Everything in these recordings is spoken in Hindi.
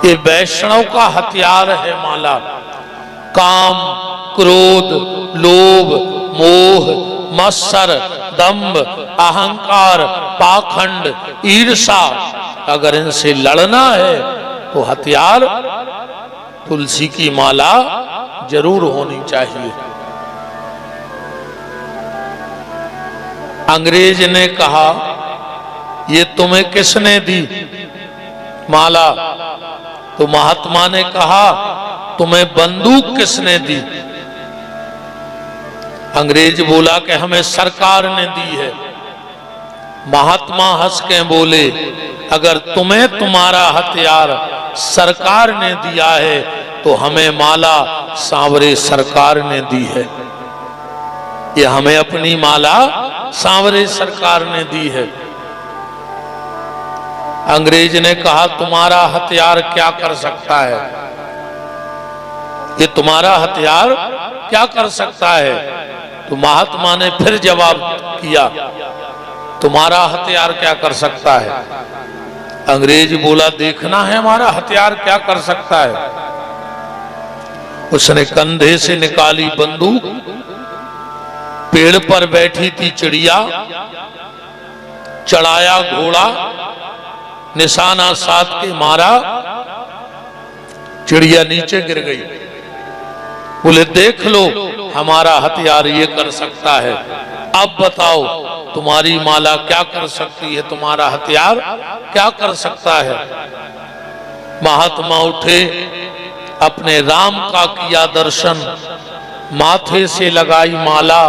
ये वैष्णव का हथियार है माला। काम, क्रोध, लोभ, मोह, मत्सर, दंभ, अहंकार, पाखंड, ईर्षा, अगर इनसे लड़ना है तो हथियार तुलसी की माला जरूर होनी चाहिए। अंग्रेज ने कहा, ये तुम्हें किसने दी माला? तो महात्मा ने कहा, तुम्हें बंदूक किसने दी? अंग्रेज बोला कि हमें सरकार ने दी है। महात्मा हंस के बोले, अगर तुम्हें तुम्हारा हथियार सरकार ने दिया है तो हमें माला सांवरे सरकार ने दी है। ये हमें अपनी माला सांवरे सरकार ने दी है। अंग्रेज ने कहा, तुम्हारा हथियार क्या कर सकता है? ये तुम्हारा हथियार क्या कर सकता है? तो महात्मा ने फिर जवाब किया, तुम्हारा हथियार क्या कर सकता है? अंग्रेज बोला, देखना है हमारा हथियार क्या कर सकता है। उसने कंधे से निकाली बंदूक, पेड़ पर बैठी थी चिड़िया, चढ़ाया घोड़ा, निशाना साध के मारा, चिड़िया नीचे गिर गई। बोले, देख लो हमारा हथियार ये कर सकता है। अब बताओ तुम्हारी माला क्या कर सकती है? तुम्हारा हथियार क्या कर सकता है? महात्मा उठे, अपने राम का किया दर्शन, माथे से लगाई माला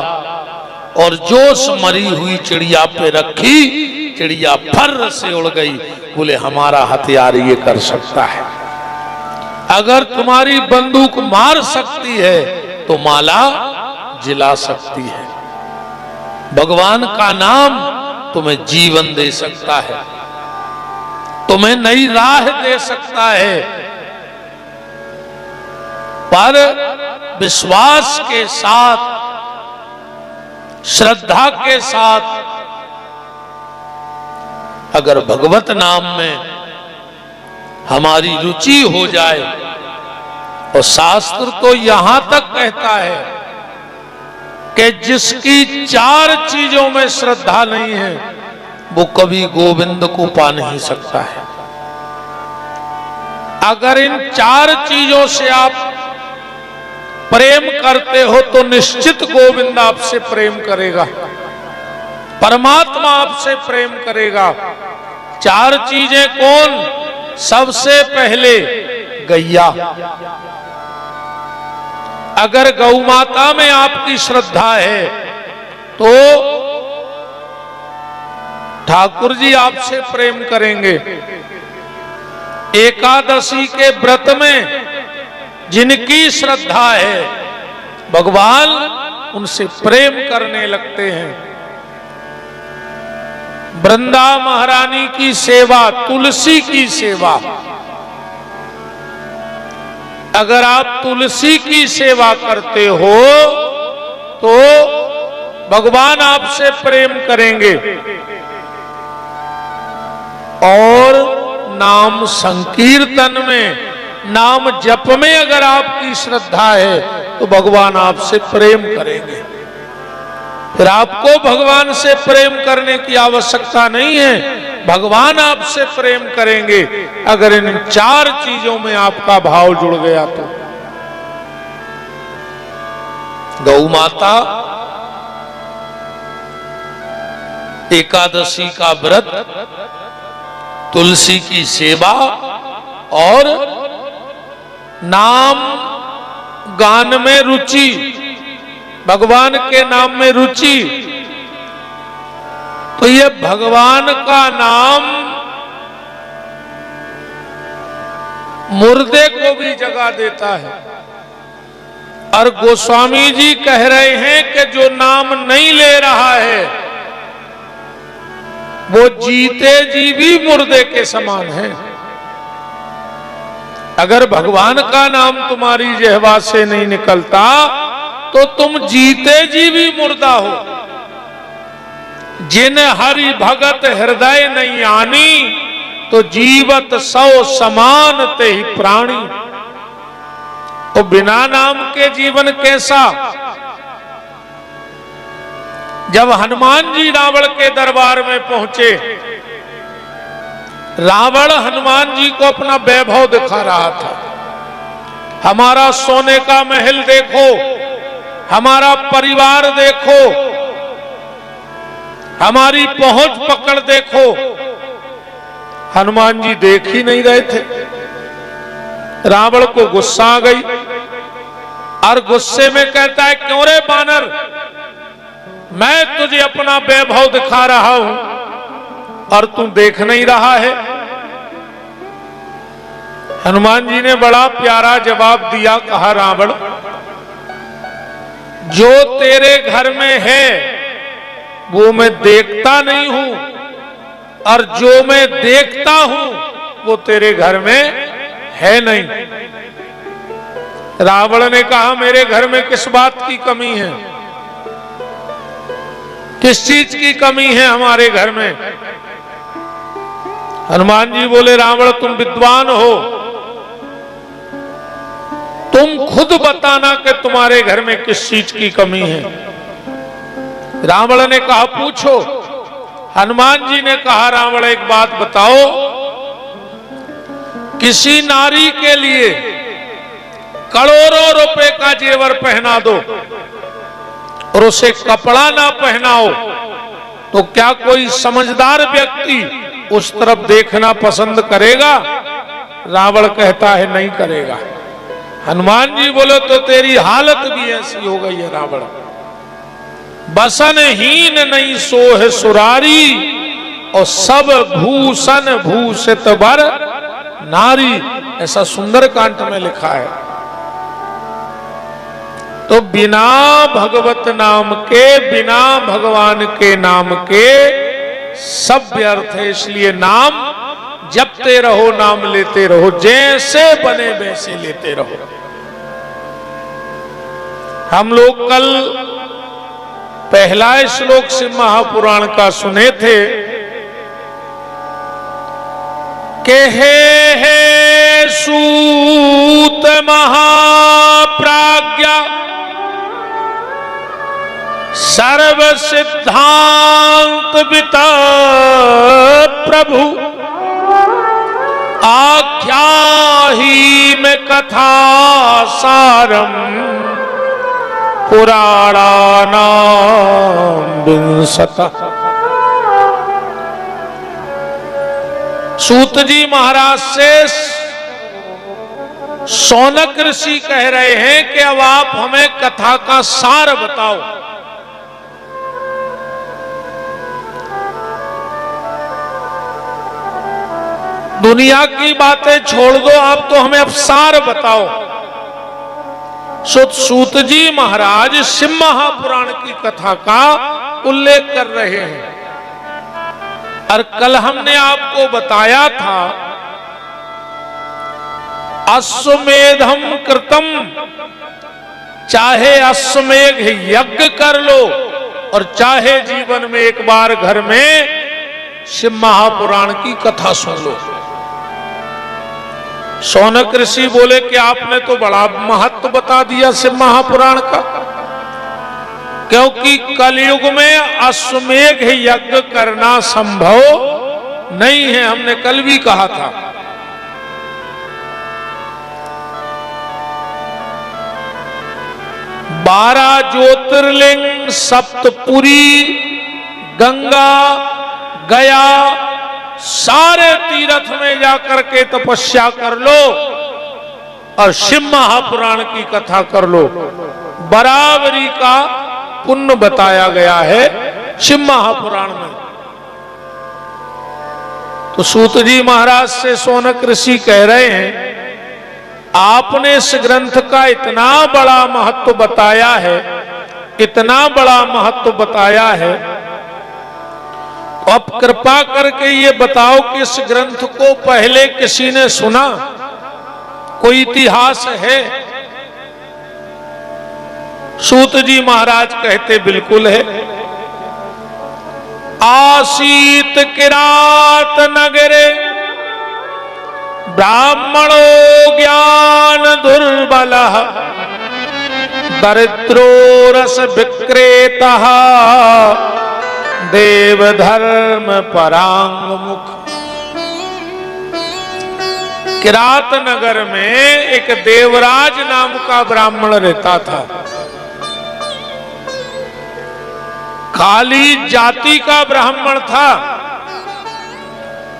और जोश मरी हुई चिड़िया पे रखी, चिड़िया फर्र से उड़ गई। बोले, हमारा हथियार ये कर सकता है। अगर तुम्हारी बंदूक मार सकती है तो माला जिला सकती है। भगवान का नाम तुम्हें जीवन दे सकता है, तुम्हें नई राह दे सकता है, पर विश्वास के साथ, श्रद्धा के साथ अगर भगवत नाम में हमारी रुचि हो जाए। और शास्त्र तो यहां तक कहता है कि जिसकी 4 चीजों में श्रद्धा नहीं है वो कभी गोविंद को पा नहीं सकता है। अगर इन 4 चीजों से आप प्रेम करते हो तो निश्चित गोविंद आपसे प्रेम करेगा, परमात्मा आपसे प्रेम करेगा। 4 चीजें कौन? सबसे पहले गैया। अगर गौ माता में आपकी श्रद्धा है तो ठाकुर जी आपसे प्रेम करेंगे। एकादशी के व्रत में जिनकी श्रद्धा है भगवान उनसे प्रेम करने लगते हैं। वृंदा महारानी की सेवा, तुलसी की सेवा, अगर आप तुलसी की सेवा करते हो तो भगवान आपसे प्रेम करेंगे। और नाम संकीर्तन में, नाम जप में अगर आपकी श्रद्धा है तो भगवान आपसे प्रेम करेंगे। फिर आपको भगवान से प्रेम करने की आवश्यकता नहीं है, भगवान आपसे प्रेम करेंगे अगर इन 4 चीजों में आपका भाव जुड़ गया तो। गौ माता, एकादशी का व्रत, तुलसी की सेवा और नाम गान में रुचि, भगवान के नाम में रुचि। तो ये भगवान का नाम मुर्दे को भी जगा देता है। और गोस्वामी जी कह रहे हैं कि जो नाम नहीं ले रहा है वो जीते जी भी मुर्दे के समान है। अगर भगवान का नाम तुम्हारी जिह्वा से नहीं निकलता तो तुम जीते जी भी मुर्दा हो। जिन हरि भगत हृदय नहीं आनी, तो जीवत सौ समान ते ही प्राणी। तो बिना नाम के जीवन कैसा? जब हनुमान जी रावण के दरबार में पहुंचे, रावण हनुमान जी को अपना वैभव दिखा रहा था। हमारा सोने का महल देखो, हमारा परिवार देखो, हमारी पहुंच पकड़ देखो। हनुमान जी देख ही नहीं रहे थे। रावण को गुस्सा आ गई और गुस्से में कहता है, क्यों रे बानर, मैं तुझे अपना वैभव दिखा रहा हूं और तू देख नहीं रहा है। हनुमान जी ने बड़ा प्यारा जवाब दिया। कहा, रावण, जो तेरे घर में है वो मैं देखता नहीं हूं और जो मैं देखता हूं वो तेरे घर में है नहीं। रावण ने कहा, मेरे घर में किस बात की कमी है? किस चीज की कमी है हमारे घर में? हनुमान जी बोले, रावण, तुम विद्वान हो, तुम खुद बताना कि तुम्हारे घर में किस चीज की कमी है। रावण ने कहा, पूछो। हनुमान जी ने कहा, रावण, एक बात बताओ, किसी नारी के लिए करोड़ों रुपए का जेवर पहना दो और उसे कपड़ा ना पहनाओ तो क्या कोई समझदार व्यक्ति उस तरफ देखना पसंद करेगा? रावण कहता है, नहीं करेगा। हनुमान जी बोले, तो तेरी हालत भी ऐसी हो गई है रावण। बसनहीन नहीं सोह सुरारी और सब भूषण भूषित बर नारी, ऐसा सुंदरकांड में लिखा है। तो बिना भगवत नाम के, बिना भगवान के नाम के सब व्यर्थ है। इसलिए नाम जपते रहो, नाम लेते रहो, जैसे बने वैसे लेते रहो। हम लोग कल पहला श्लोक से महापुराण का सुने थे कि हे सूत महाप्राज्ञा सर्व सिद्धांत विता प्रभु आख्याही में कथा सारम पुराणानाम विंशता। सूत जी महाराज से शौनक ऋषि कह रहे हैं कि अब आप हमें कथा का सार बताओ। दुनिया की बातें छोड़ दो, आप तो हमें अब सार बताओ। सूत जी महाराज शिव महापुराण की कथा का उल्लेख कर रहे हैं। और कल हमने आपको बताया था, अश्वमेधम कृतम, चाहे अश्वमेध यज्ञ कर लो और चाहे जीवन में एक बार घर में शिव महापुराण की कथा सुन लो। शौनक ऋषि बोले कि आपने तो बड़ा महत्व बता दिया शिव महापुराण का, क्योंकि कलयुग में अश्वमेध यज्ञ करना संभव नहीं है। हमने कल भी कहा था। बारह ज्योतिर्लिंग, सप्तपुरी, गंगा, गया, सारे तीर्थ में जाकर के तपस्या कर लो और शिव महापुराण की कथा कर लो। बराबरी का पुण्य बताया गया है शिव महापुराण में। तो सूत जी महाराज से शौनक ऋषि कह रहे हैं, आपने इस ग्रंथ का इतना बड़ा महत्व बताया है, इतना बड़ा महत्व बताया है, अब कृपा करके ये बताओ कि इस ग्रंथ को पहले किसी ने सुना? कोई इतिहास है? सूत जी महाराज कहते, बिल्कुल है। आसीत किरात नगरे ब्राह्मणो ज्ञान दुर्बल दरिद्रो रस विक्रेता देव धर्म परांग मुख। किरात नगर में एक देवराज नाम का ब्राह्मण रहता था। खाली जाति का ब्राह्मण था,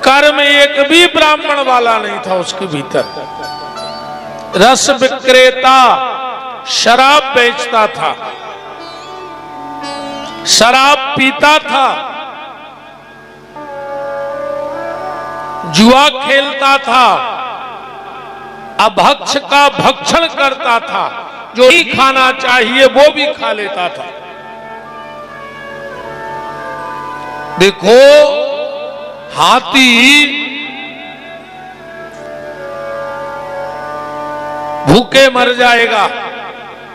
कर्म एक भी ब्राह्मण वाला नहीं था उसके भीतर। रस विक्रेता, शराब बेचता था, शराब पीता था, जुआ खेलता था, अभक्ष का भक्षण करता था, जो ही खाना चाहिए वो भी खा लेता था। देखो, हाथी भूखे मर जाएगा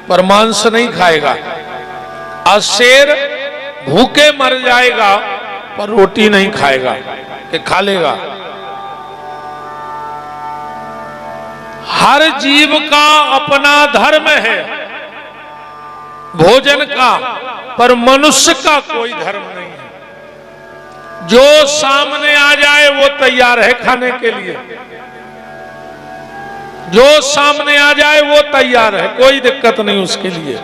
पर मांस नहीं खाएगा, और शेर भूखे मर जाएगा पर रोटी नहीं खाएगा कि खा लेगा। हर जीव का अपना धर्म है भोजन का, पर मनुष्य का कोई धर्म नहीं है। जो सामने आ जाए वो तैयार है खाने के लिए, जो सामने आ जाए वो तैयार है, कोई दिक्कत नहीं उसके लिए।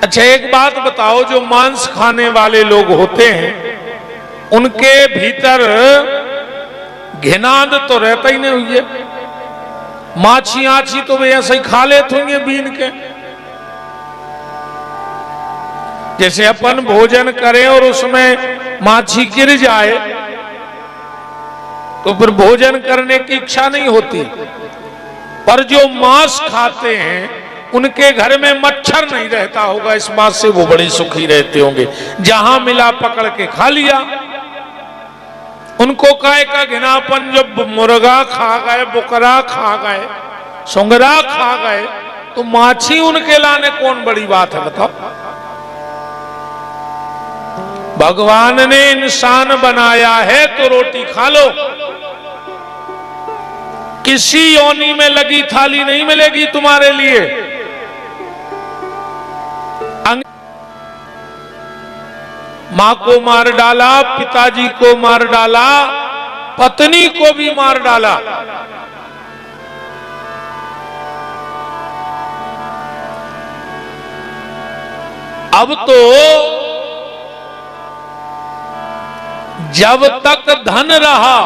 अच्छा, एक बात बताओ, जो मांस खाने वाले लोग होते हैं उनके भीतर घिनाद तो रहता ही नहीं हुई है। माछी आछी तो वे ऐसे ही खा लेते होंगे बीन के। जैसे अपन भोजन करें और उसमें माछी गिर जाए तो फिर भोजन करने की इच्छा नहीं होती, पर जो मांस खाते हैं उनके घर में मच्छर नहीं रहता होगा, इस बात से वो बड़े सुखी रहते होंगे। जहां मिला पकड़ के खा लिया। उनको काय का घिनापन, जब मुर्गा खा गए, बुकरा खा गए, सुंगरा खा गए, तो माछी उनके लाने कौन बड़ी बात है बताओ। भगवान ने इंसान बनाया है तो रोटी खा लो। किसी योनि में लगी थाली नहीं मिलेगी तुम्हारे लिए। मां को मार डाला, पिताजी को मार डाला, पत्नी को भी मार डाला। अब तो जब तक धन रहा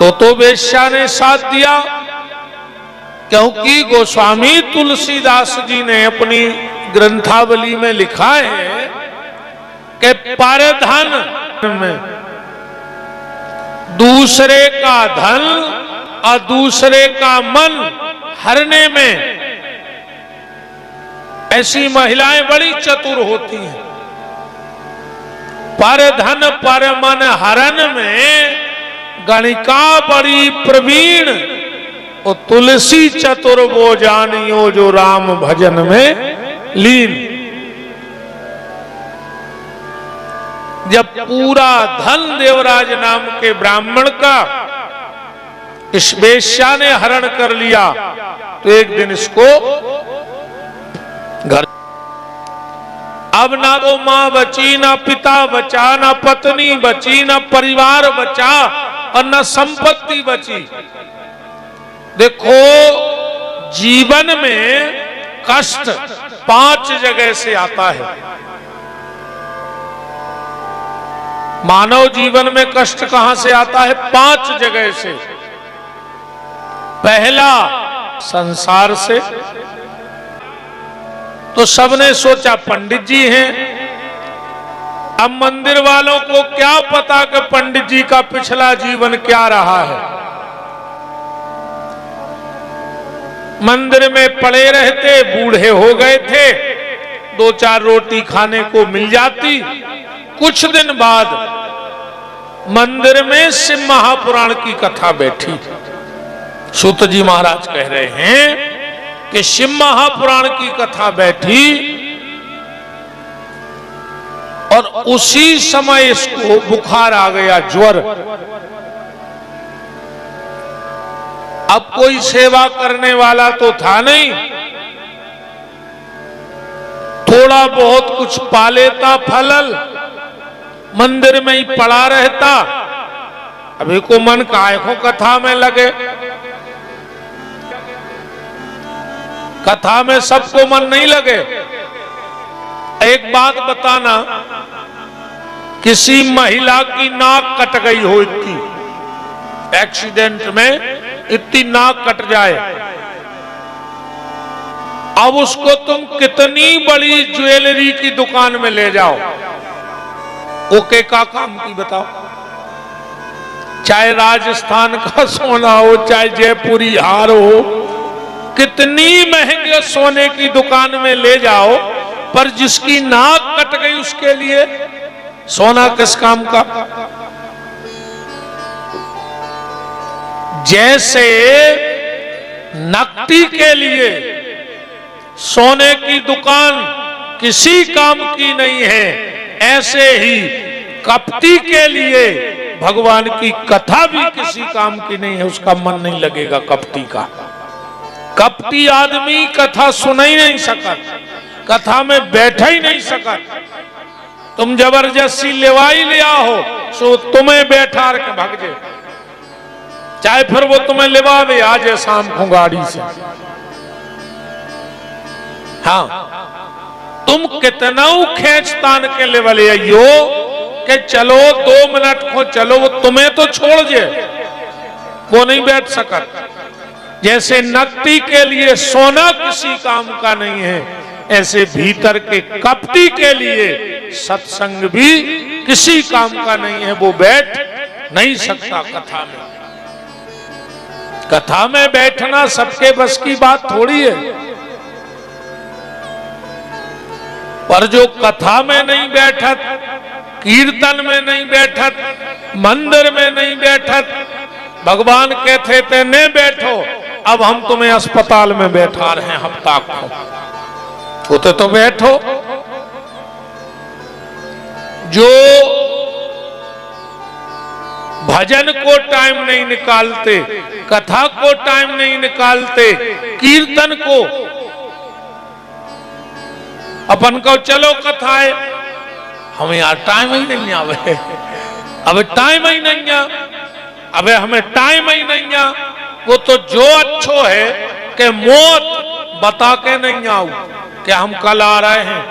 तो वेश्या ने साथ दिया, क्योंकि गोस्वामी तुलसीदास जी ने अपनी ग्रंथावली में लिखा है कि परधन में दूसरे का धन और दूसरे का मन हरने में ऐसी महिलाएं बड़ी चतुर होती हैं। पर धन पर मन हरण में गणिका बड़ी प्रवीण, और तुलसी चतुर वो जानियो जो राम भजन में लीन। जब पूरा धन देवराज नाम के ब्राह्मण का इस वेश्या ने हरण कर लिया, तो एक दिन इसको घर, अब ना तो मां बची, ना पिता बचा, ना पत्नी बची, ना परिवार बचा, और ना संपत्ति बची। देखो, जीवन में कष्ट 5 जगह से आता है। मानव जीवन में कष्ट कहां से आता है? 5 जगह से। पहला, संसार से। तो सबने सोचा पंडित जी हैं। अब मंदिर वालों को क्या पता कि पंडित जी का पिछला जीवन क्या रहा है। मंदिर में पड़े रहते, बूढ़े हो गए थे, 2-4 रोटी खाने को मिल जाती। कुछ दिन बाद मंदिर में शिव महापुराण की कथा बैठी। सूत जी महाराज कह रहे हैं कि शिव महापुराण की कथा बैठी और उसी समय इसको बुखार आ गया, ज्वर। अब कोई सेवा करने वाला तो था नहीं, थोड़ा बहुत कुछ पा लेता फलल, मंदिर में ही पड़ा रहता। अभी को मन काय को कथा में लगे, कथा में सबको मन नहीं लगे। एक बात बताना, किसी महिला की नाक कट गई हो, इतनी एक्सीडेंट में इतनी नाक कट जाए, अब उसको तुम कितनी बड़ी ज्वेलरी की दुकान में ले जाओ, ओके का काम की बताओ। चाहे राजस्थान का सोना हो, चाहे जयपुरी हार हो, कितनी महंगे सोने की दुकान में ले जाओ, पर जिसकी नाक कट गई उसके लिए सोना किस काम का। जैसे नकदी के लिए सोने की दुकान किसी काम की नहीं है, ऐसे ही कपटी के लिए भगवान की कथा भी किसी काम की नहीं है, उसका मन नहीं लगेगा कपटी का। कपटी आदमी कथा सुन ही नहीं सका, कथा में बैठा ही नहीं सका। तुम जबरदस्ती लेवाई लिया हो सो तुम्हें बैठा के भाग जाए, चाहे फिर वो तुम्हें लेवावे आज शाम को गाड़ी से। हाँ, तुम कितना खेचतान के लेवल यो कि चलो 2 मिनट को चलो, वो तुम्हें तो छोड़ दे, वो नहीं बैठ सका। जैसे नकदी के लिए सोना किसी काम का नहीं है, ऐसे भीतर के कपटी के लिए सत्संग भी किसी काम का नहीं है, वो बैठ नहीं सकता कथा में। कथा में बैठना सबके बस की बात थोड़ी है, पर जो कथा में नहीं बैठत, कीर्तन में नहीं बैठत, मंदिर में नहीं बैठत, भगवान कहते थे न बैठो, अब हम तुम्हें अस्पताल में बैठा रहे हैं हफ्ता को, होते तो बैठो। जो भजन को टाइम नहीं निकालते, कथा को टाइम नहीं निकालते, कीर्तन को अपन को चलो कथा है, हमें यार टाइम ही नहीं आवे, अब टाइम ही नहीं आ, अब हमें टाइम ही नहीं आ। वो तो जो अच्छो है कि मौत बता के नहीं आऊ कि हम कल आ रहे हैं,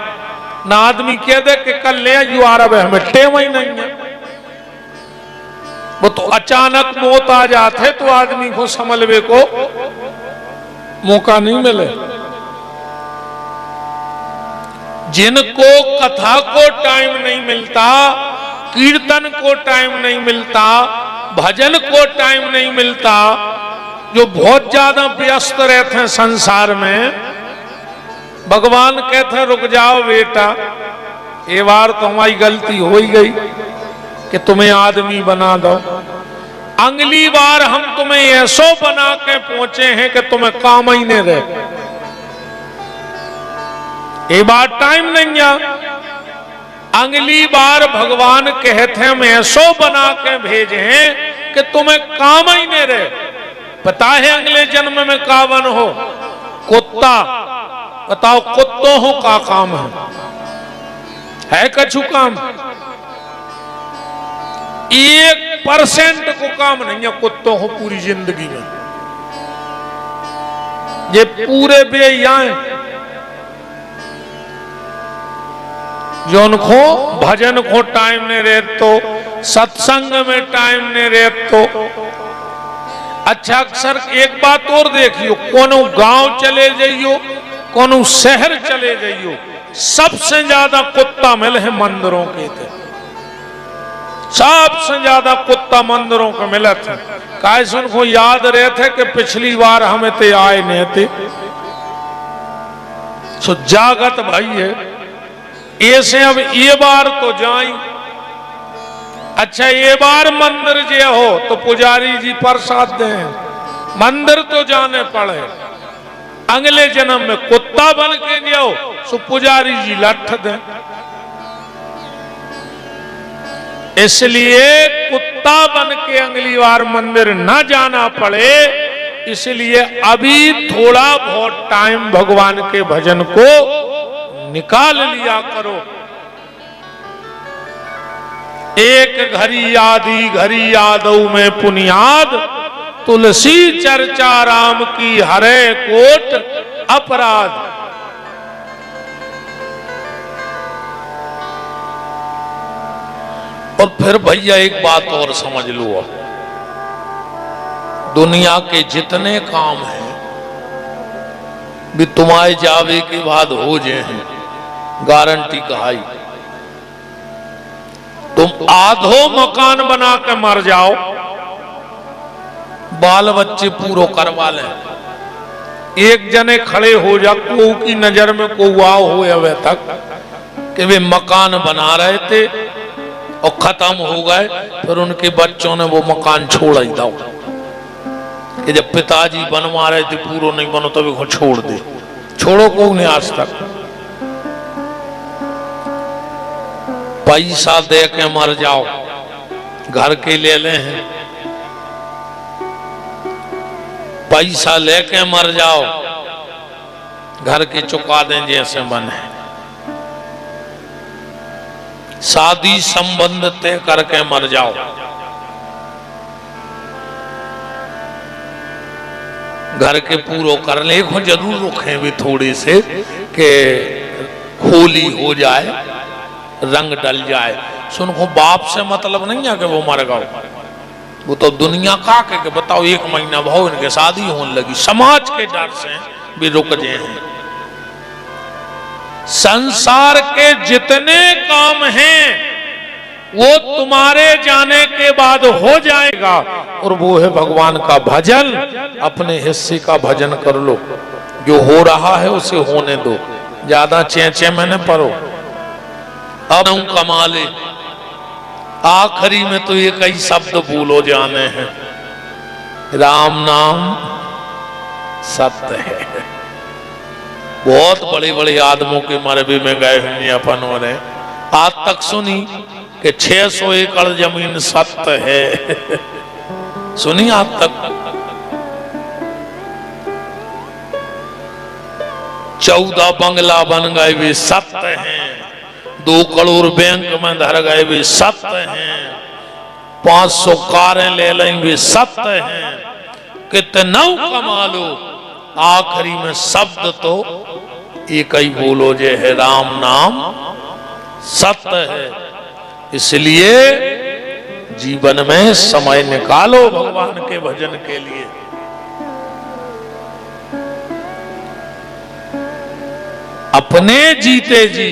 ना आदमी कह दे कि कल ले यू आ रहा है, हमें टेम ही नहीं है। वो तो अचानक मौत आ जाते तो आदमी को संभलवे को मौका नहीं मिले। जिनको कथा को टाइम नहीं मिलता, कीर्तन को टाइम नहीं मिलता, भजन को टाइम नहीं मिलता, जो बहुत ज्यादा व्यस्त रहते हैं संसार में, भगवान कहते हैं रुक जाओ बेटा, ये बार तो हमारी गलती हो ही गई कि तुम्हें आदमी बना दो, अगली बार हम तुम्हें ऐसो बना के पहुंचे हैं कि तुम्हें काम ही नहीं रहे। ये बार टाइम नहीं आ, अगली बार भगवान कहते हैं हम ऐसो बना के भेजे हैं कि तुम्हें काम ही नहीं रहे। पता है अगले जन्म में कावन हो? कुत्ता। बताओ कुत्तों हो का काम है कछु काम? 1% को काम नहीं है कुत्तों को पूरी जिंदगी में। ये पूरे बेयाएं जो उनको भजन को टाइम नहीं रहते, तो सत्संग में टाइम नहीं रहते। तो अच्छा, अक्सर एक बात और देखियो, कोनो गांव चले जाइयो, कोनो शहर चले जाइयो, सबसे ज्यादा कुत्ता मिले हैं मंदिरों के थे। सबसे ज्यादा कुत्ता मंदिरों के मिले थे। काहे उनको याद रहते कि पिछली बार हमें ते आए नहीं थे। सो जागत भाई है ऐसे, अब ये बार तो जाई। अच्छा, ये बार मंदिर जे हो तो पुजारी जी प्रसाद दें, मंदिर तो जाने पड़े। अगले जन्म में कुत्ता बन के जाओ सो पुजारी जी लठ दें। इसलिए कुत्ता बन के अगली बार मंदिर न जाना पड़े, इसलिए अभी थोड़ा बहुत टाइम भगवान के भजन को निकाल लिया करो। एक घड़ी आधी घड़ी यादव में पुनियाद, तुलसी चर्चा राम की हरे कोट अपराध। और फिर भैया एक बात और समझ लो, दुनिया के जितने काम हैं भी तुम्हारे जावे के बाद हो जाए हैं, गारंटी कहाई। तुम आधो मकान बना के मर जाओ, बाल बच्चे पूरो करवा लें, एक जने खड़े हो जा को की नजर में को हो अवे तक कि वे मकान बना रहे थे और खत्म हो गए, फिर उनके बच्चों ने वो मकान छोड़ ही दो कि जब पिताजी बनवा रहे थे पूरो नहीं बनो तो भी छोड़ दे। छोड़ो को नहीं आज तक। पैसा दे के मर जाओ, घर के ले ले हैं, पैसा लेके मर जाओ, घर के चुका दें जैसे बने। शादी संबंध तय करके मर जाओ, घर के पूरो कर ले, जरूर रुके भी थोड़े से कि होली हो जाए, रंग डल जाए। सुनको बाप से मतलब नहीं है कि वो मर गए, वो तो दुनिया का के बताओ एक महीना भाव इनके शादी होने लगी, समाज के डर से भी रुक गए हैं। संसार के जितने काम हैं वो तुम्हारे जाने के बाद हो जाएगा, और वो है भगवान का भजन। अपने हिस्से का भजन कर लो, जो हो रहा है उसे होने दो, ज्यादा चेचे में न पड़ो। अब कमाले आखिरी में तो ये कई शब्द भूलो जाने हैं, राम नाम सत्य है। बहुत बड़े बड़े आदमों के मरबे में गए हुए अपन हो रहे, आज तक सुनी कि 600 एकड़ जमीन सत्य है, सुनी आज तक? 14 बंगला बन गए भी सत्य हैं, 2 करोड़ बैंक में धर गए भी सत्य हैं, 500 कारें ले लें भी सत्य हैं, कितना कमा लो, आखिरी में शब्द तो एक ही बोलो जे है राम नाम सत्य है। इसलिए जीवन में समय निकालो भगवान के भजन के लिए। अपने जीते जी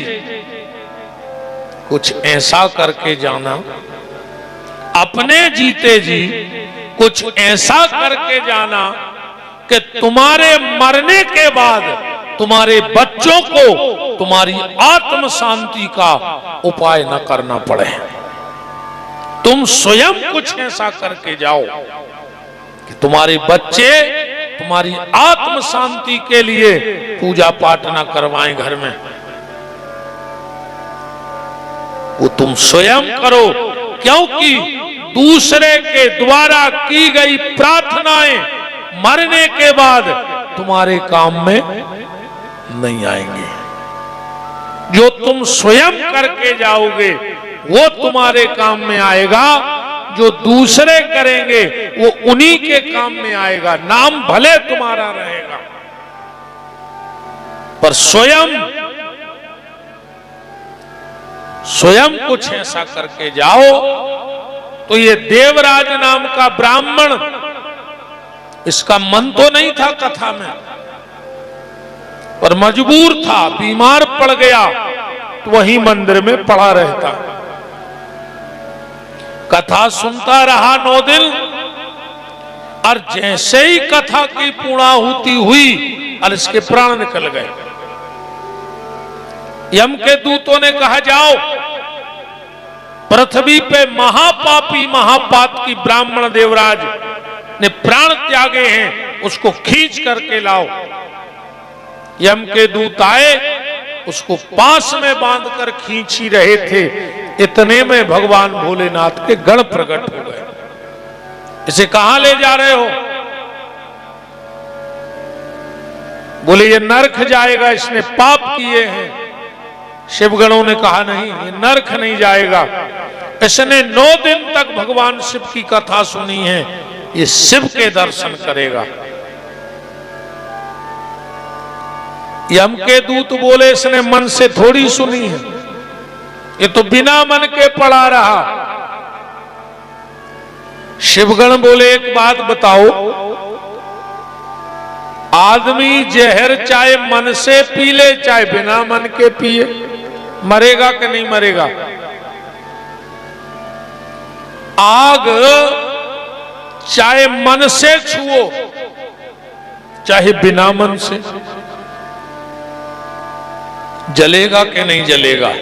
कुछ ऐसा करके जाना, अपने जीते जी कुछ ऐसा करके जाना कि तुम्हारे मरने के बाद तुम्हारे बच्चों को तुम्हारी आत्म शांति का उपाय न करना पड़े। तुम स्वयं कुछ ऐसा करके जाओ कि तुम्हारे बच्चे तुम्हारी आत्म शांति के लिए पूजा पाठ न करवाएं घर में, वो तुम स्वयं करो। क्योंकि दूसरे के द्वारा की गई प्रार्थनाएं मरने के बाद तुम्हारे काम में नहीं आएंगे। जो तुम स्वयं करके जाओगे वो तुम्हारे काम में आएगा, जो दूसरे करेंगे वो उन्हीं के काम में आएगा। नाम भले तुम्हारा रहेगा पर स्वयं कुछ ऐसा करके जाओ। तो ये देवराज नाम का ब्राह्मण, इसका मन तो नहीं था कथा में, पर मजबूर था, बीमार पड़ गया तो वही मंदिर में पड़ा रहता। कथा सुनता रहा 9 दिन, और जैसे ही कथा की पूर्णाहुति हुई और इसके प्राण निकल गए। यम के दूतों ने कहा जाओ पृथ्वी पे महापापी महापातकी ब्राह्मण देवराज ने प्राण त्यागे हैं, उसको खींच करके लाओ। यम के दूत आए, उसको पास में बांधकर खींच ही रहे थे, इतने में भगवान भोलेनाथ के गण प्रकट हो गए। इसे कहां ले जा रहे हो? बोले ये नरक जाएगा, इसने पाप किए हैं। शिवगणों ने कहा नहीं, ये नरक नहीं जाएगा, इसने 9 दिन तक भगवान शिव की कथा सुनी है, ये शिव के दर्शन करेगा। यम के दूत बोले इसने मन से थोड़ी सुनी है, ये तो बिना मन के पड़ा रहा। शिवगण बोले एक बात बताओ, आदमी जहर चाहे मन से पी ले चाहे बिना मन के पिए, मरेगा कि नहीं मरेगा? आग चाहे मन से छुओ चाहे बिना मन से, जलेगा कि नहीं जलेगा?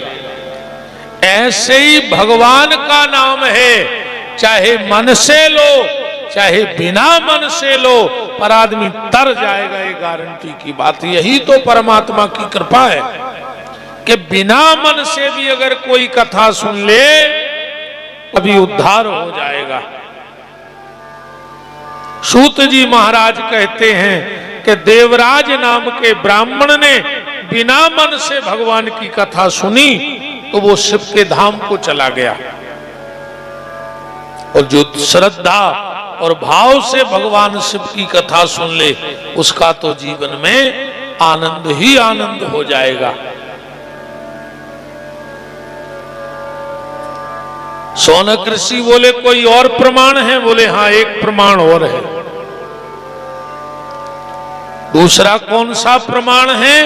ऐसे ही भगवान का नाम है, चाहे मन से लो चाहे बिना मन से लो, पर आदमी तर जाएगा, ये गारंटी की बात। यही तो परमात्मा की कृपा है कि बिना मन से भी अगर कोई कथा सुन ले अभी उद्धार हो जाएगा। सूत जी महाराज कहते हैं कि देवराज नाम के ब्राह्मण ने बिना मन से भगवान की कथा सुनी तो वो शिव के धाम को चला गया, और जो श्रद्धा और भाव से भगवान शिव की कथा सुन ले उसका तो जीवन में आनंद ही आनंद हो जाएगा। सौनक ऋषि बोले कोई और प्रमाण है? बोले हाँ, एक प्रमाण और है। दूसरा कौन सा प्रमाण है?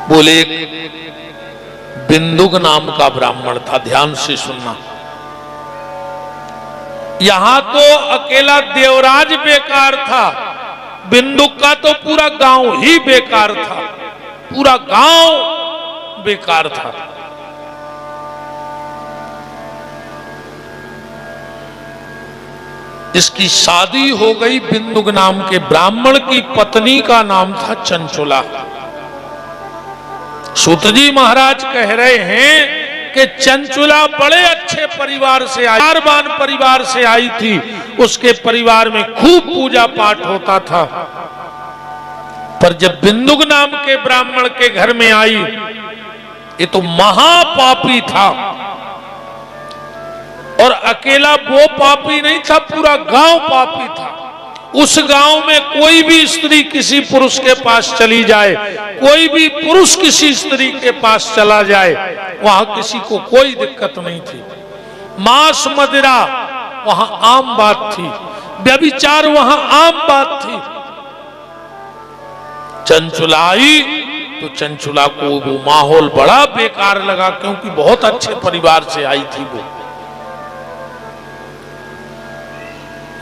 बोले बिंदुक नाम का ब्राह्मण था, ध्यान से सुनना। यहां तो अकेला देवराज बेकार था, बिंदुक का तो पूरा गांव ही बेकार था, पूरा गांव बेकार था। इसकी शादी हो गई बिंदुक नाम के ब्राह्मण की पत्नी का नाम था चंचुला। सूत जी महाराज कह रहे हैं कि चंचुला बड़े अच्छे परिवार से आई, कारवान परिवार से आई थी, उसके परिवार में खूब पूजा पाठ होता था। पर जब बिंदुक नाम के ब्राह्मण के घर में आई, ये तो महापापी था, और अकेला वो पापी नहीं था, पूरा गांव पापी था। उस गांव में कोई भी स्त्री किसी पुरुष के पास चली जाए, कोई भी पुरुष किसी स्त्री के पास चला जाए, वहां किसी को कोई दिक्कत नहीं थी। मांस मदिरा वहां आम बात थी, व्यभिचार वहां आम बात थी। चंचुला आई तो चंचुला को वो माहौल बड़ा बेकार लगा, क्योंकि बहुत अच्छे परिवार से आई थी वो।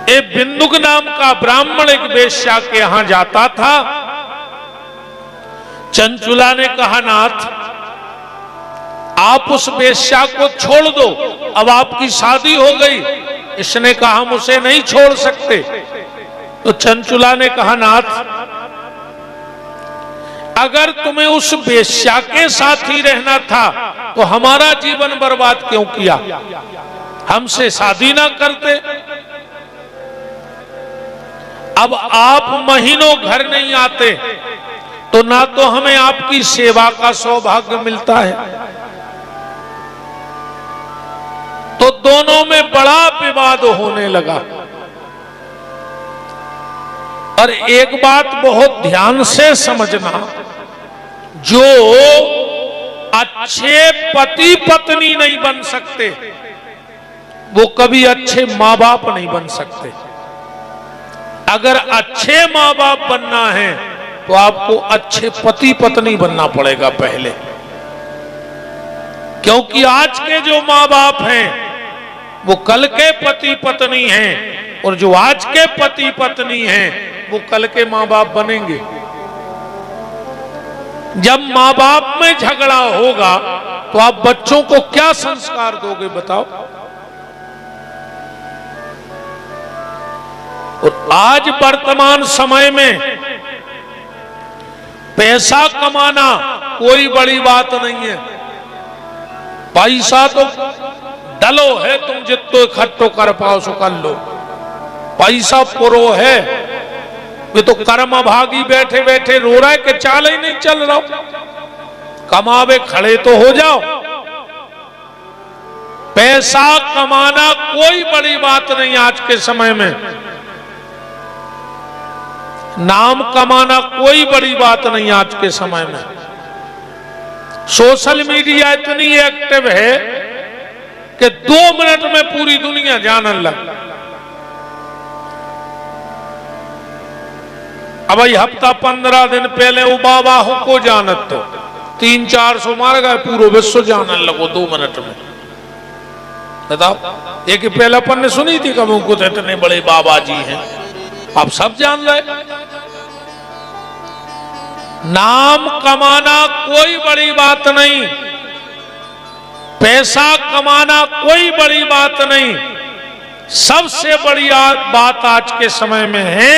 एक बिंदुक नाम का ब्राह्मण एक वेश्या के यहां जाता था। चंचुला ने कहा, नाथ आप उस वेश्या को छोड़ दो, अब आपकी शादी हो गई। इसने कहा हम उसे नहीं छोड़ सकते। तो चंचुला ने कहा, नाथ अगर तुम्हें उस वेश्या के साथ ही रहना था तो हमारा जीवन बर्बाद क्यों किया? हमसे शादी ना करते। अब आप महीनों घर नहीं आते तो ना तो हमें आपकी सेवा का सौभाग्य मिलता है। तो दोनों में बड़ा विवाद होने लगा। और एक बात बहुत ध्यान से समझना, जो अच्छे पति पत्नी नहीं बन सकते वो कभी अच्छे माँ बाप नहीं बन सकते। अगर अच्छे माँ बाप बनना है तो आपको अच्छे पति पत्नी बनना पड़ेगा पहले, क्योंकि आज के जो माँ बाप हैं वो कल के पति पत्नी हैं, और जो आज के पति पत्नी हैं वो कल के माँ बाप बनेंगे। जब माँ बाप में झगड़ा होगा तो आप बच्चों को क्या संस्कार दोगे बताओ? और आज वर्तमान समय में पैसा कमाना कोई बड़ी बात नहीं है। पैसा तो डलो है, तुम जितो इकट्ठो कर पाओ सो कर लो। पैसा पुरो है, वे तो कर्म भागी बैठे बैठे रो रहा है कि चाल ही नहीं चल रहा। कमावे खड़े तो हो जाओ। पैसा कमाना कोई बड़ी बात नहीं आज के समय में। नाम कमाना कोई बड़ी बात नहीं आज के समय में। सोशल मीडिया इतनी एक्टिव है कि 2 मिनट में पूरी दुनिया जानने लग। अब भाई हफ्ता 15 दिन पहले वो बाबा को जानत तो 300-400 मार गए, पूरा विश्व जानने लगो 2 मिनट में। बताओ, एक पहले अपन ने सुनी थी कब उनको तो इतने बड़े बाबा जी हैं, अब सब जान रहे। नाम कमाना कोई बड़ी बात नहीं, पैसा कमाना कोई बड़ी बात नहीं। सबसे बड़ी बात आज के समय में है,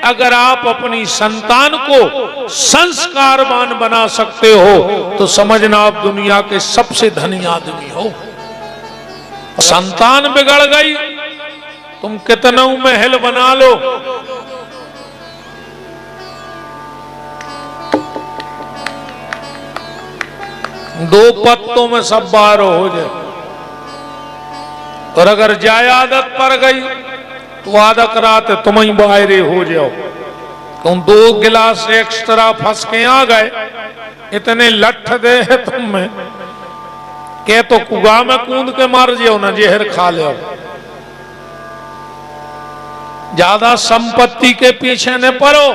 अगर आप अपनी संतान को संस्कारवान बना सकते हो तो समझना आप दुनिया के सबसे धनी आदमी हो। संतान बिगड़ गई, तुम कितना महल बना लो, दो पत्तों में सब बार हो जाए। और अगर जाय आदत पड़ गई तो आदत रात तुम ही बाहरे हो जाओ। तुम 2 गिलास एक्स्ट्रा फंस के आ गए, इतने लठ दे है तुम में के तो कुआ में कूद के मार जाओ ना, जहर खा लो। ज्यादा संपत्ति के पीछे न पड़ो।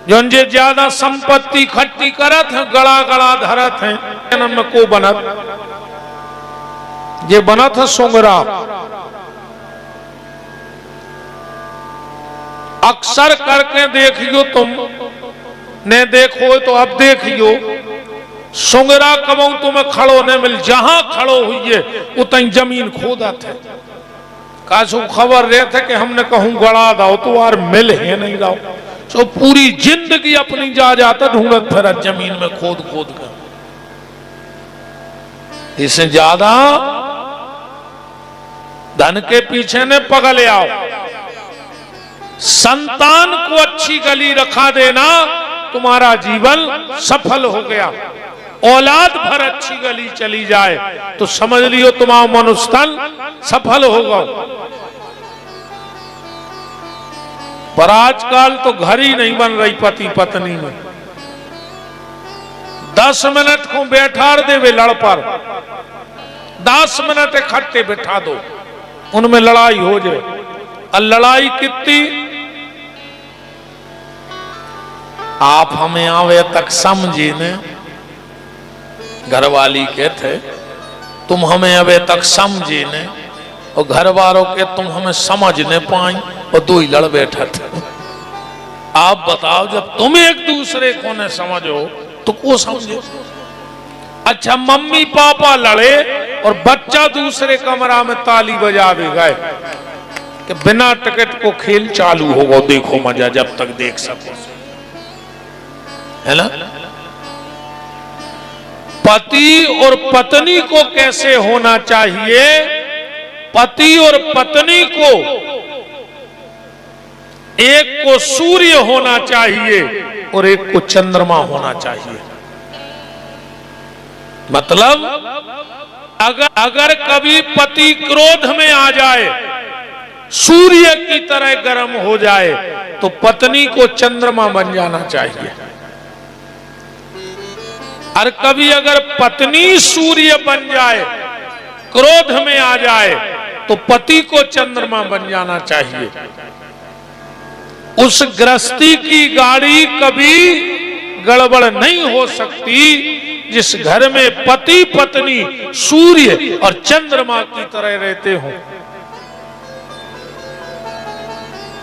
जो ज्यादा संपत्ति इकट्ठी करत है, गड़ा गड़ा धरत है, जन्म में को बनत, ये बनत है सुंगरा। अक्सर करके देखियो, तुम ने देखो तो अब देखियो, सुंगरा कमाऊ तुम्हें खड़ो न मिल, जहां खड़ो हुई है उतनी जमीन खोदत है। कासू खबर रहते कि हमने कहूं गड़ा दाओ तो यार मिल है नहीं रहा, तो पूरी जिंदगी अपनी जा जाता ढूंढत फिर जमीन में खोद खोद कर। इससे ज्यादा धन के पीछे ने पगले आओ। संतान को अच्छी गली रखा देना, तुम्हारा जीवन सफल हो गया। औलाद भर अच्छी गली चली जाए तो समझ लियो तुम्हारा मनुष्यतन सफल होगा। पर आजकल तो घर ही नहीं बन रही पति पत्नी में। 10 मिनट को बैठा देवे लड़ पर, 10 मिनट इकट्ठे बैठा दो, उनमें लड़ाई हो जाए। और लड़ाई कितनी, आप हमें आवे तक समझे न, घरवाली के थे तुम हमें अबे तक समझे न, और घर वालों के तुम हमें समझ न पाई, और 2 ही लड़ बैठा थे। आप बताओ, जब तुम एक दूसरे को न समझो तो को समझे। अच्छा, मम्मी पापा लड़े और बच्चा दूसरे कमरा में ताली बजावे गए कि बिना टिकट को खेल चालू होगा, देखो मजा जब तक देख सको, है ना। पति और पत्नी को कैसे होना चाहिए, पति और पत्नी को एक को सूर्य होना चाहिए और एक को चंद्रमा होना चाहिए। मतलब अगर कभी पति क्रोध में आ जाए, सूर्य की तरह गर्म हो जाए, तो पत्नी को चंद्रमा बन जाना चाहिए। और कभी अगर पत्नी सूर्य बन जाए, क्रोध में आ जाए, तो पति को चंद्रमा बन जाना चाहिए। उस गृहस्थी की गाड़ी कभी गड़बड़ नहीं हो सकती जिस घर में पति पत्नी सूर्य और चंद्रमा की तरह रहते हों।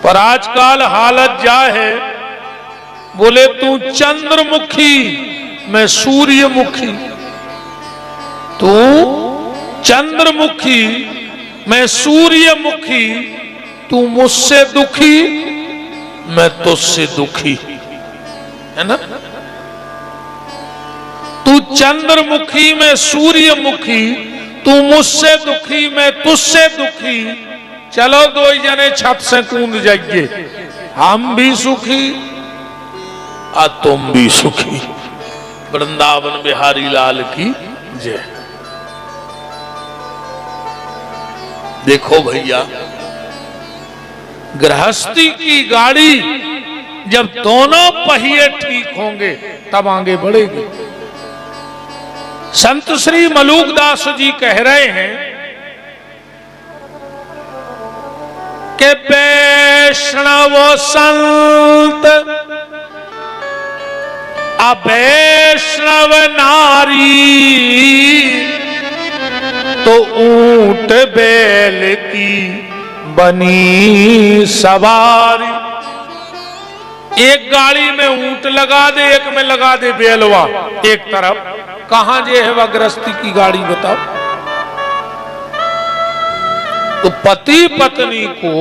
पर आजकल हालत क्या है, बोले तू चंद्रमुखी मैं सूर्यमुखी, तू चंद्रमुखी मैं सूर्यमुखी, तू मुझसे दुखी मैं तुझसे दुखी, है ना। चंद्रमुखी मैं सूर्यमुखी, तू मुझसे दुखी मैं तुझसे दुखी, चलो दो जने छत से कूद जाइए, हम भी सुखी और तुम भी सुखी। वृंदावन बिहारी लाल की जय। देखो भैया, गृहस्थी की गाड़ी जब दोनों पहिए ठीक होंगे तब आगे बढ़ेगी। संत श्री मलूकदास जी कह रहे हैं कि वैष्णव संत अवैष्णव नारी, तो ऊंट बैल की बनी सवारी। एक गाड़ी में ऊंट लगा दे, एक में लगा दे बैलवा एक तरफ, कहां जे है वह गृहस्थी की गाड़ी बताओ। तो पति पत्नी को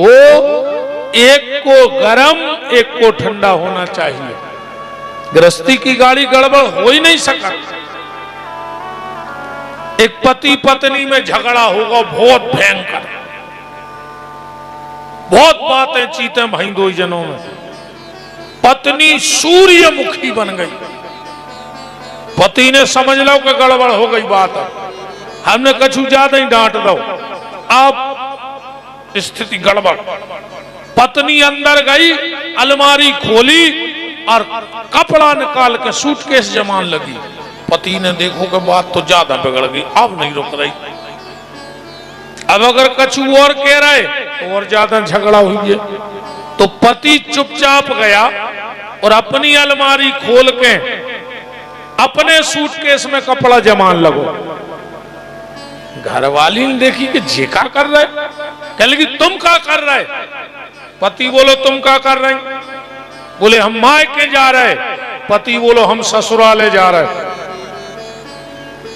एक को गरम एक को ठंडा होना चाहिए। गृहस्थी की गाड़ी गड़बड़ हो ही नहीं सका। एक पति पत्नी में झगड़ा होगा बहुत भयंकर, बहुत बातें चीतें भाई दो जनों में। पत्नी सूर्यमुखी बन गई, पति ने समझ लो कि गड़बड़ हो गई बात, हमने कछु ज्यादा ही डांट दो, अब स्थिति गड़बड़। पत्नी अंदर गई, अलमारी खोली और कपड़ा निकाल के सूटकेस जमान लगी। पति ने देखो कि बात तो ज्यादा बिगड़ गई, अब नहीं रुक रही। अब अगर कछु और कह रहे तो और ज्यादा झगड़ा हुई है। तो पति चुपचाप गया और अपनी अलमारी खोल के अपने सूटकेस में कपड़ा जमान लगो। घरवाली ने देखी कि जे का कर रहे, कह लगी तुम क्या कर रहे। पति बोलो तुम क्या कर रहे, बोले हम मायके जा रहे। पति बोलो हम ससुराले जा रहे।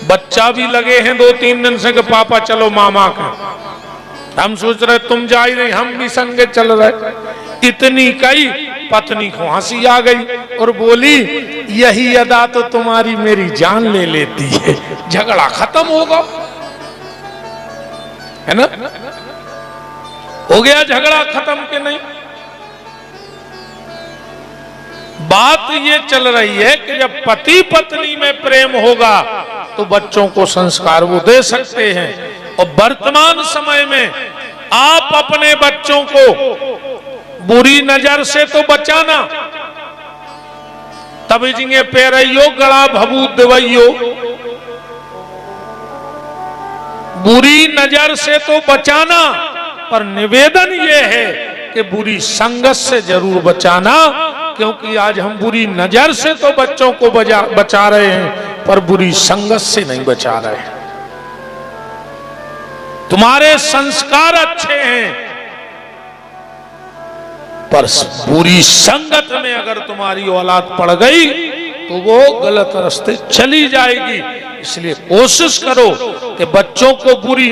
बच्चा भी लगे हैं 2-3 दिन से कि पापा चलो मामा का। हम सोच रहे तुम जा ही नहीं, हम भी संगे चल रहे। इतनी कही पत्नी को हंसी आ गई और बोली यही अदा तो तुम्हारी मेरी जान ले लेती है। झगड़ा खत्म होगा, है ना? हो गया झगड़ा खत्म के नहीं? बात ये चल रही है कि जब पति पत्नी में प्रेम होगा तो बच्चों को संस्कार वो दे सकते हैं। और वर्तमान समय में आप अपने बच्चों को बुरी नजर से तो बचाना, तभी जिंगे पैरइयो गड़ा भभूत देवइयो। बुरी नजर से तो बचाना, पर निवेदन ये है कि बुरी संगत से जरूर बचाना, क्योंकि आज हम बुरी नजर से तो बच्चों को बचा रहे हैं पर बुरी संगत से नहीं बचा रहे हैं। तुम्हारे संस्कार अच्छे हैं पर बुरी संगत में अगर तुम्हारी औलाद पड़ गई तो वो गलत रास्ते चली जाएगी। इसलिए कोशिश करो कि बच्चों को बुरी